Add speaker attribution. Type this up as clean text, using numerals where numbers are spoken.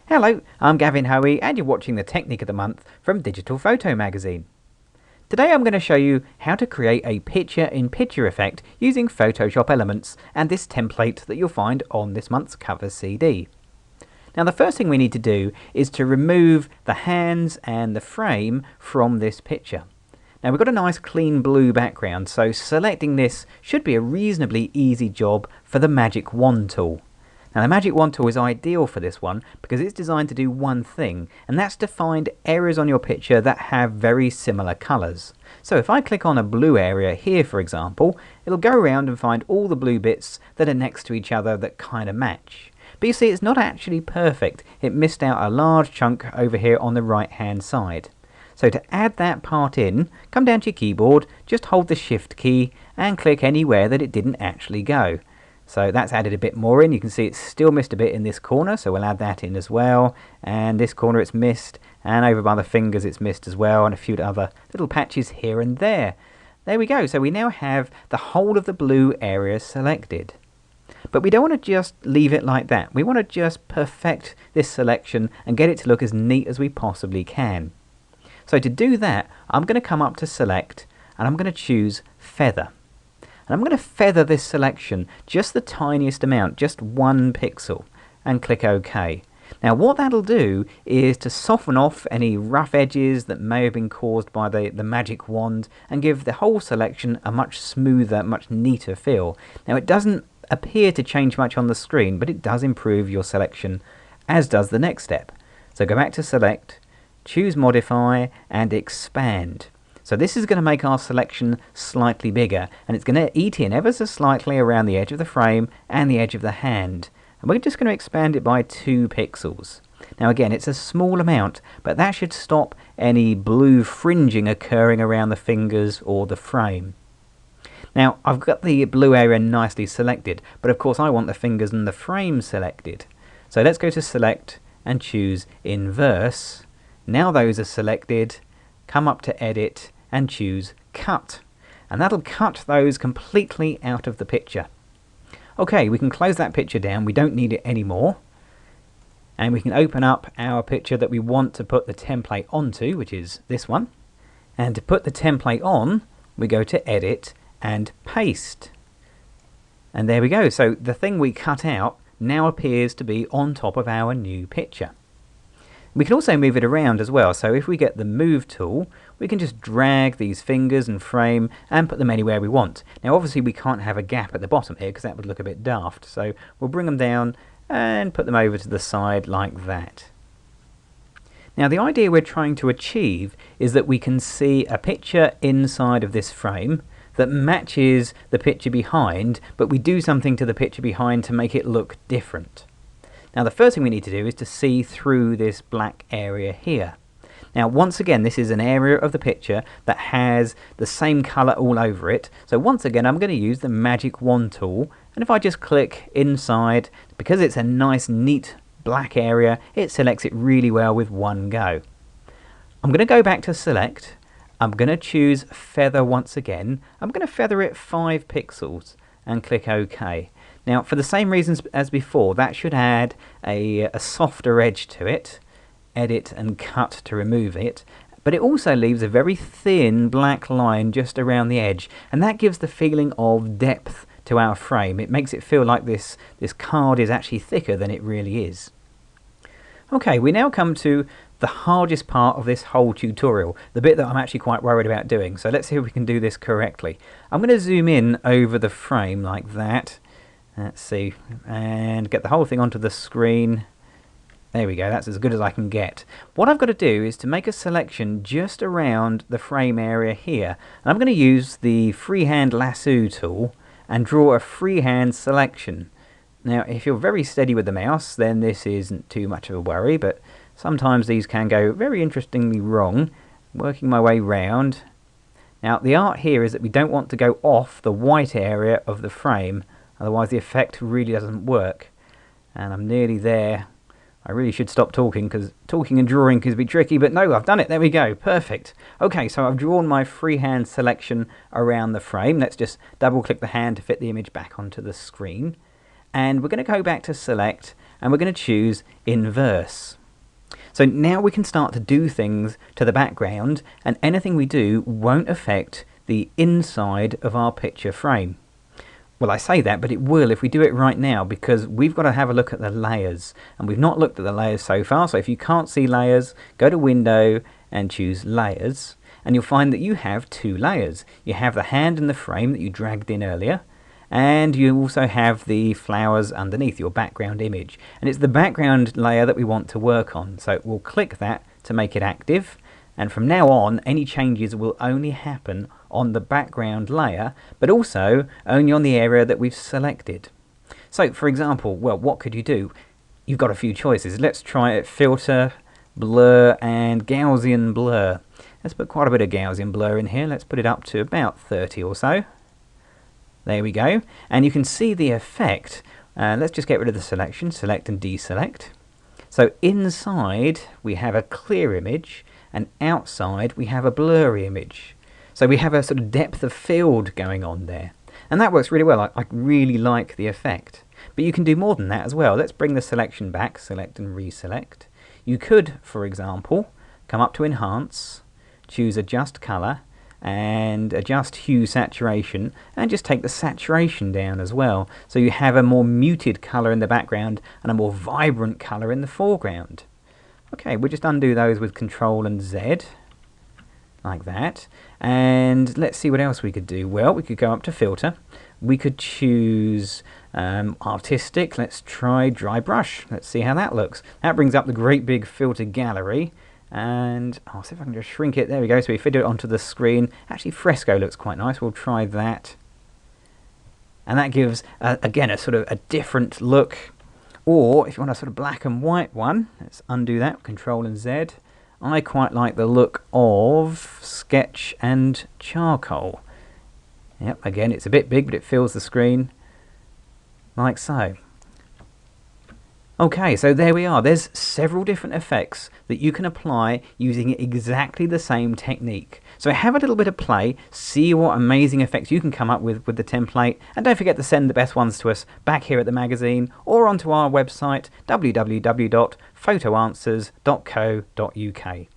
Speaker 1: Hello, I'm Gavin Hoey and you're watching the Technique of the Month from Digital Photo Magazine. Today I'm going to show you how to create a picture-in-picture effect using Photoshop elements and this template that you'll find on this month's cover CD. Now the first thing we need to do is to remove the hands and the frame from this picture. Now we've got a nice clean blue background, so selecting this should be a reasonably easy job for the Magic Wand tool. Now the Magic Wand tool is ideal for this one because it's designed to do one thing, and that's to find areas on your picture that have very similar colours. So if I click on a blue area here, for example, it'll go around and find all the blue bits that are next to each other that kind of match. But you see, it's not actually perfect. It missed out a large chunk over here on the right hand side. So to add that part in, come down to your keyboard, just hold the Shift key and click anywhere that it didn't actually go. So that's added a bit more in. You can see it's still missed a bit in this corner, so we'll add that in as well. And this corner it's missed, and over by the fingers it's missed as well, and a few other little patches here and there. There we go. So we now have the whole of the blue area selected. But we don't want to just leave it like that. We want to just perfect this selection and get it to look as neat as we possibly can. So to do that, I'm going to come up to Select, and I'm going to choose Feather. And I'm going to feather this selection just the tiniest amount, just 1 pixel, and click OK. Now what that'll do is to soften off any rough edges that may have been caused by the magic wand and give the whole selection a much smoother, much neater feel. Now it doesn't appear to change much on the screen, but it does improve your selection, as does the next step. So go back to Select, choose Modify and Expand. So this is going to make our selection slightly bigger, and it's going to eat in ever so slightly around the edge of the frame and the edge of the hand. And we're just going to expand it by 2 pixels. Now again, it's a small amount, but that should stop any blue fringing occurring around the fingers or the frame. Now I've got the blue area nicely selected, but of course I want the fingers and the frame selected. So let's go to Select and choose Inverse. Now those are selected, come up to Edit and choose Cut, and that'll cut those completely out of the picture. Okay, we can close that picture down, we don't need it anymore, and we can open up our picture that we want to put the template onto, which is this one. And to put the template on, we go to Edit and Paste, and there we go. So the thing we cut out now appears to be on top of our new picture. We can also move it around as well, so if we get the Move tool, we can just drag these fingers and frame and put them anywhere we want. Now obviously we can't have a gap at the bottom here because that would look a bit daft, so we'll bring them down and put them over to the side like that. Now the idea we're trying to achieve is that we can see a picture inside of this frame that matches the picture behind, but we do something to the picture behind to make it look different. Now the first thing we need to do is to see through this black area here. Now once again, this is an area of the picture that has the same color all over it. So once again, I'm going to use the Magic Wand tool, and if I just click inside, because it's a nice neat black area, it selects it really well with one go. I'm going to go back to Select. I'm going to choose Feather once again. I'm going to feather it 5 pixels and click OK. Now for the same reasons as before, that should add a softer edge to it. Edit and Cut to remove it, but it also leaves a very thin black line just around the edge, and that gives the feeling of depth to our frame. It makes it feel like this card is actually thicker than it really is. Okay, we now come to the hardest part of this whole tutorial, the bit that I'm actually quite worried about doing. So let's see if we can do this correctly. I'm going to zoom in over the frame like that. Let's see, and get the whole thing onto the screen. There we go, that's as good as I can get. What I've got to do is to make a selection just around the frame area here. And I'm going to use the freehand lasso tool and draw a freehand selection. Now if you're very steady with the mouse, then this isn't too much of a worry, but sometimes these can go very interestingly wrong. Working my way round. Now the art here is that we don't want to go off the white area of the frame, otherwise the effect really doesn't work. And I'm nearly there. I really should stop talking because talking and drawing can be tricky, but no, I've done it. There we go. Perfect. Okay, so I've drawn my freehand selection around the frame. Let's just double click the hand to fit the image back onto the screen. And we're going to go back to Select and we're going to choose Inverse. So now we can start to do things to the background, and anything we do won't affect the inside of our picture frame. Well, I say that, but it will if we do it right now, because we've got to have a look at the layers, and we've not looked at the layers so far. So if you can't see layers, go to Window and choose Layers, and you'll find that you have two layers. You have the hand and the frame that you dragged in earlier, and you also have the flowers underneath, your background image. And it's the background layer that we want to work on. So we'll click that to make it active. And from now on, any changes will only happen on the background layer, but also only on the area that we've selected. So for example, well, what could you do? You've got a few choices. Let's try it: filter, blur, and Gaussian blur. Let's put quite a bit of Gaussian blur in here. Let's put it up to about 30 or so. There we go, and you can see the effect. Let's just get rid of the selection, select and deselect. So inside we have a clear image, and outside we have a blurry image. So we have a sort of depth of field going on there, and that works really well. I really like the effect, but you can do more than that as well. Let's bring the selection back, select and reselect. You could, for example, come up to Enhance, choose Adjust Color, and adjust hue saturation, and just take the saturation down as well, so you have a more muted color in the background and a more vibrant color in the foreground. Okay, we'll just undo those with Control and Z, like that. And let's see what else we could do. Well, we could go up to Filter, we could choose Artistic. Let's try Dry Brush. Let's see how that looks. That brings up the great big filter gallery, and I'll see if I can just shrink it. There we go. So we fit it onto the screen. Actually, Fresco looks quite nice. We'll try that, and that gives again a sort of a different look. Or if you want a sort of black and white one, let's undo that, Control and Z. I quite like the look of Sketch and Charcoal. Yep, again, it's a bit big, but it fills the screen like so. Okay, so there we are. There's several different effects that you can apply using exactly the same technique. So have a little bit of play, see what amazing effects you can come up with the template, and don't forget to send the best ones to us back here at the magazine or onto our website www.photoanswers.co.uk.